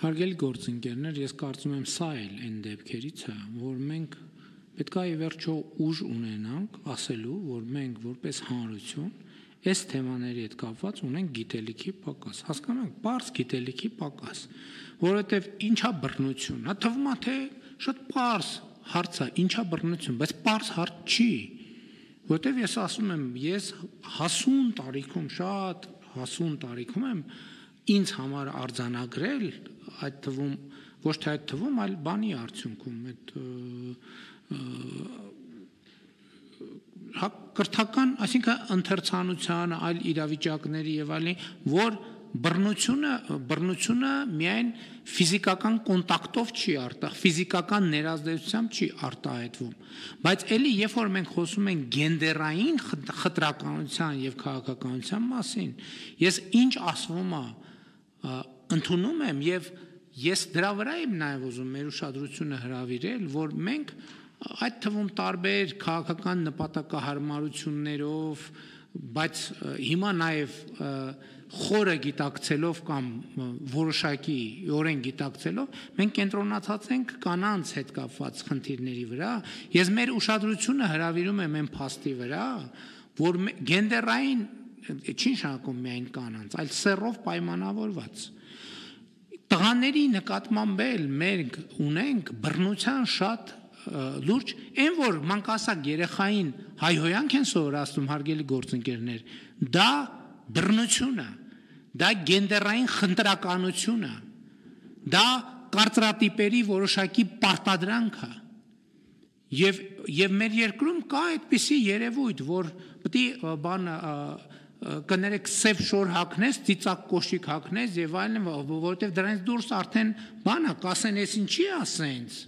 Հարգելի գործընկերներ, ես կարծում եմ սա էլ այն դեպքերից է, որ մենք պետք է ի վերջո ուժ ունենանք ասելու, որ մենք որպես հանրություն այս թեմաների հետ կապված ունենք գիտելիքի պակաս, հասկանում եք, պարզ գիտելիքի պակաս, որովհետև ինչա բռնություն, թվում է թե շատ պարզ հարց է, ինչա բռնություն, բայց պարզ հարց չի, որովհետև ես ասում եմ, ես հասուն տարիքում, շատ հասուն տարիքում եմ ինձ համար արձանագրել, այդ թվում, ոչ թե այդ թվում, այլ բանի արդյունքում, կրթական, այսինքն ընթերցանության, այլ իրավիճակների եւ այլն, որ բռնությունը միայն ֆիզիկական կոնտակտով չի ֆիզիկական ներազդեցությամբ չի արտահայտվում, բայց էլի երբ որ մենք խոսում ենք գենդերային խտրականության եւ քաղաքականության մասին, ես ինչ ասվում է ընդունում եմ եւ ես դրա վրա եմ նաեւ ուզում մեր ուշադրությունը հրավիրել, որ մենք այդ թվում տարբեր քաղաքական նպատակահարմարություններով, բայց հիմա նաեւ խորը գիտակցելով կամ որոշակիորեն գիտակցելով, մենք կենտրոնացած ենք կանանց հետ կապված խնդիրների վրա, ես մեր ուշադրությունը հրավիրում եմ այն փաստի վրա, որ գենդերային չի նշանակում միայն կանանց, այլ սեռով պայմանավորված տղաների նկատմամբ էլ մենք ունենք բռնության շատ լուրջ, այն որ մանկասակ երեխային հայհոյանք են սովորացնում, հարգելի գործընկերներ, դա բռնություն է, դա գենդերային խնդրականություն է, դա կարծրատիպերի որոշակի պարտադրանք է, եւ մեր երկրում կա այդպիսի երևույթ, որ պետք է կներեք սև շոր հագնես, ծիծակ կոշիկ հագնես եւ այլն, որովհետեւ դրանից դուրս արդեն բանա, կասեն ես ինչի ասենց։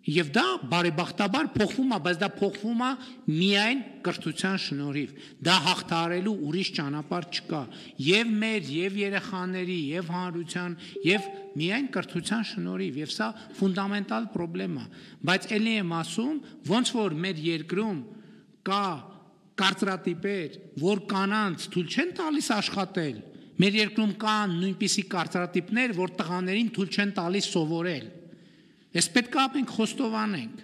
Եվ դա բարեբախտաբար փոխվում է, բայց դա փոխվում է միայն կրթության շնորհիվ։ Դա հաղթահարելու ուրիշ ճանապարհ չկա։ Եվ մեր, եւ երեխաների, եւ հանրության, եւ միայն կրթության շնորհիվ, եւ սա ֆունդամենտալ խնդրեմ է։ Բայց ելի եմ ասում, ոնց որ մեր երկրում կա կարծրատիպեր, որ կանանց թույլ չեն տալիս աշխատել, մեր երկրում կան նույնպիսի կարծրատիպներ, որ տղաներին թույլ չեն տալիս սովորել։ Ես պետք է մենք խոստովանենք,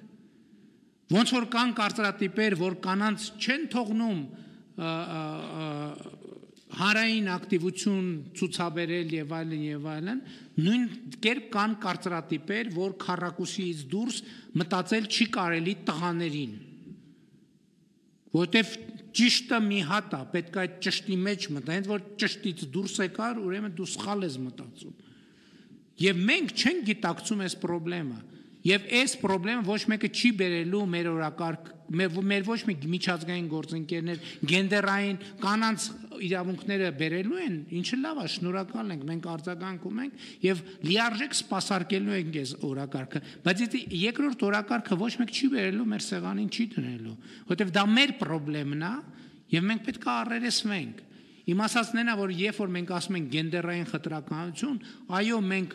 ոնց որ կան կարծրատիպեր, որ կանանց չեն թողնում հանրային ակտիվություն ցուցաբերել եւ այլն, նույն կերպ կան կարծրատիպեր, որ քառակուսիից դուրս մտածել չի կարելի տղաներին, որտեվ ճիշտը մի հատ է, պետք է այդ ճշտի մեջ մտա, հենց որ ճշտից դուրս եկար, ուրեմն դու սխալ ես մտածում։ Եվ մենք չենք գիտակցում այս խնդրեմը, եւ այս խնդրեմը ոչ մեկը չի բերելու մեր օրակարգ, մեր ոչ մի միջազգային գործընկերներ գենդերային կանանց իրավունքները բերելու են, ինչը լավ է, շնորհակալ ենք, մենք արձագանքում ենք եւ լիարժեք սպասարկելու ենք այս օրակարգը, բայց երկրորդ օրակարգը ոչ մեկ չի բերելու մեր սեղանին չի դնելու, որովհետեւ դա մեր խնդրեմն է եւ մենք պետք է առերեսվենք։ Իմ ասածն է, որ երբ որ մենք ասում ենք գենդերային խտրականություն, այո, մենք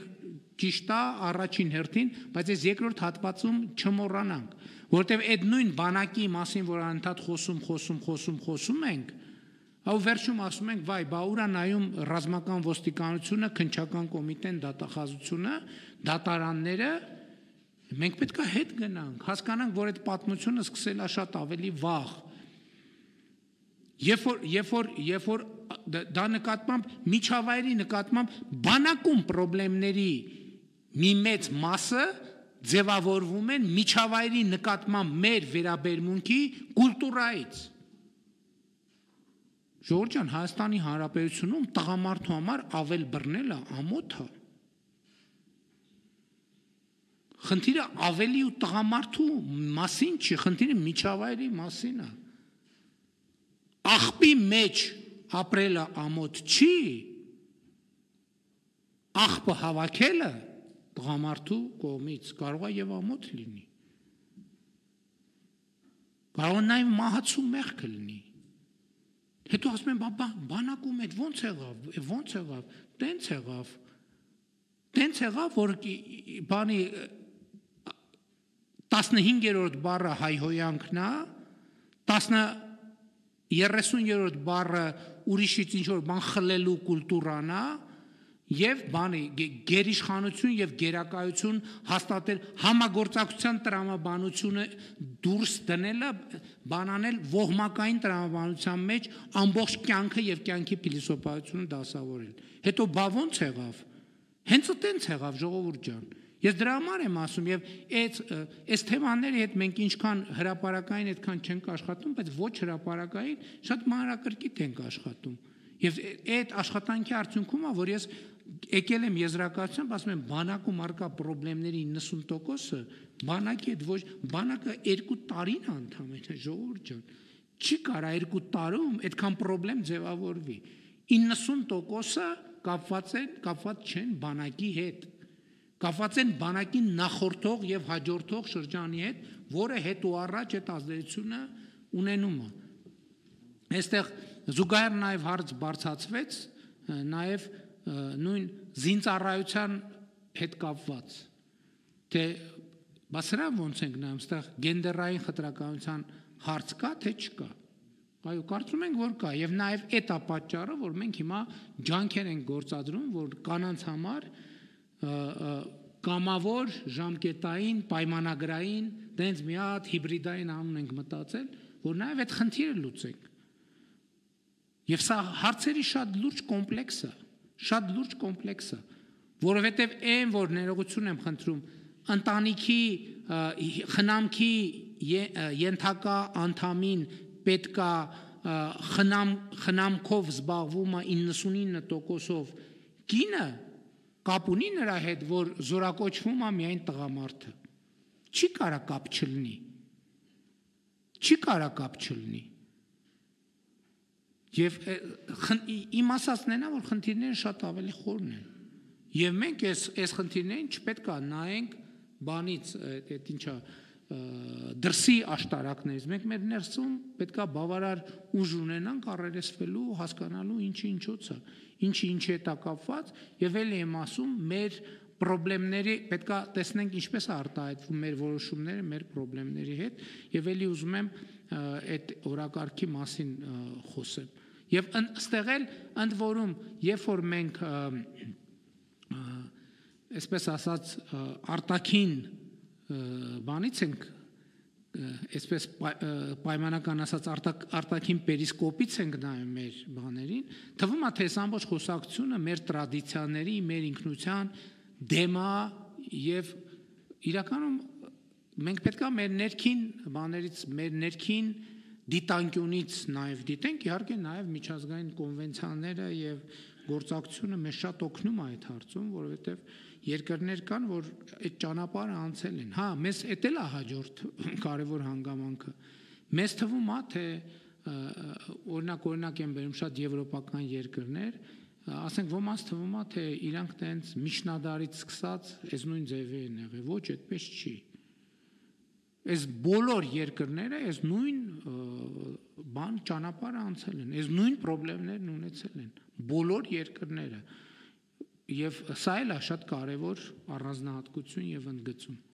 ճիշտ է առաջին հերթին, բայց այս երկրորդ հատվածում չմոռանանք, որտեվ այդ նույն բանակի մասին, որ անընդհատ խոսում ենք, ու վերջում ասում ենք, վայ, բա ուրա նայում ռազմական ոստիկանությունը, քննչական կոմիտեն, դատախազությունը, դատարանները, մենք պետք է հետ գնանք, հասկանանք, որ այդ պատմությունը սկսել է շատ ավելի վաղ։ Երբ որ դա նկատմամբ միջավայրի նկատմամբ բանակում խնդիրների մի մեծ մասը ձևավորվում են միջավայրի նկատմամբ մեր վերաբերմունքի կուլտուրայից։ Ժողովուրդ ջան, Հայաստանի Հանրապետությունում տղամարդու համար ավել բռնելը ամոթ է։ Խնդիրը ավելի ու տղամարդու մասին չի, խնդիրը միջավայրի մասին է։ Աղբի մեջ ապրելը ամոթ չի, աղբը հավաքելը տղամարդու կողմից կարող է եւ ամոթ լինի։ Կարող է նաեւ մահացու մեղք լինի։ Հետո ասում են, բանակում այդ ոնց եղավ, տենց եղավ, որ բանի 15-րդ բառը հայհոյանքն է, 30-րդ բառը ուրիշից ինչ որ բան խլելու կուլտուրան է, եւ բանի գերիշխանություն եւ գերակայություն հաստատել համագործակցության տրամաբանությունը դուրս դնելը բանանել ոհմակային տրամաբանության մեջ ամբողջ կյանքը եւ կյանքի փիլիսոփայությունը դասավորել հետո բա ոնց եղավ հենց այդտենց եղավ ժողովուրդ ջան ես դրա համար եմ ասում եւ այս թեմաների հետ մենք ինչքան հրապարակային այդքան չենք աշխատում բայց ոչ հրապարակային շատ մանրակրկիտ ենք աշխատում եւ այդ աշխատանքի արդյունքում է որ ես եկել եմ եզրակացությամբ ասում եմ բանակում արկա խնդիրների 90%-ը բանակի հետ ոչ բանակը 2 տարին ընդամենը ժողովուրդ ջան չի կարա 2 տարում այդքան խնդրեմ ձևավորվի 90%-ը կապված չեն բանակի հետ կապված են բանակին նախորդող եւ հաջորդող շրջանի հետ որը հետ ու առաջ այդ ազդեցությունը ունենում է այստեղ զուգահեռ նաեւ հարց բարձրացվեց նաեւ նույն զինծառայության հետ կապված թե բասրա ոնց ենք նայում այստեղ գենդերային խտրականության հարց կա թե չկա այո կարծում ենք որ կա եւ նաեւ այդ է պատճառը որ մենք հիմա ջանքեր ենք գործադրում որ կանանց համար կամավոր ժամկետային պայմանագրային դենց մի հատ հիբրիդային անուն ենք մտածել որ նաեւ այդ խնդիրը լուծենք եւ սա հարցերի շատ լուրջ կոմպլեքս է որովհետեւ այն որ ներողություն եմ խնդրում ընտանիքի խնամքի ենթակա անդամին պետքա խնամքով զբաղվում է 99%-ով կինը կապ ունի նրա հետ որ զորակոչվում է միայն տղամարդը չի կարա կապ չլինի եւ իմ ասածն է որ խնդիրները շատ ավելի խորն են եւ մենք այս խնդիրներին չպետք է նայենք բանից այդ ինչա դրսի աշտարակներից մենք մեր ներսում պետք է բավարար ուժ ունենանք առերեսվելու հասկանալու ինչի ինչոց է ինչի ինչի հետ է կապված եւ ելի եմ ասում մեր խնդիրների պետք է տեսնենք ինչպես է արտահայտվում մեր որոշումները մեր խնդիրների հետ եւ ելի ուզում եմ այդ օրակարգի մասին խոսեմ եւ ըստեղ էլ ընդ որում երբ որ մենք այսպես ասած արտաքին բանից ենք այսպես պայմանական ասած արտաքին պերիսկոպից ենք նայում մեր բաներին թվում է թե այս ամբողջ խոսակցությունը մեր տրադիցիաների մեր ինքնության դեմ է եւ իրականում մենք պետք է մեր ներքին բաներից մեր ներքին դիտանկյունից նաեւ դիտենք իհարկե նաեւ միջազգային կոնվենցիաները եւ գործակցությունը մեզ շատ օգնում է այդ հարցում որովհետեւ երկրներ կան որ այդ ճանապարհը անցել են հա մեզ էդ էլ է հաջորդ կարևոր հանգամանքը մեզ թվում է թե օրինակ են բերում շատ եվրոպական երկրներ ասենք ոմանց թվում է թե իրանք տենց միջնադարից սկսած այս նույն ձևի են եղել ոչ այդպես չի այս բոլոր երկրները այս նույն բան ճանապարհը անցել են այս նույն խնդիրներն ունեցել են բոլոր երկրները եւ սա էլ է շատ կարեւոր առանձնահատկություն եւ ընդգծում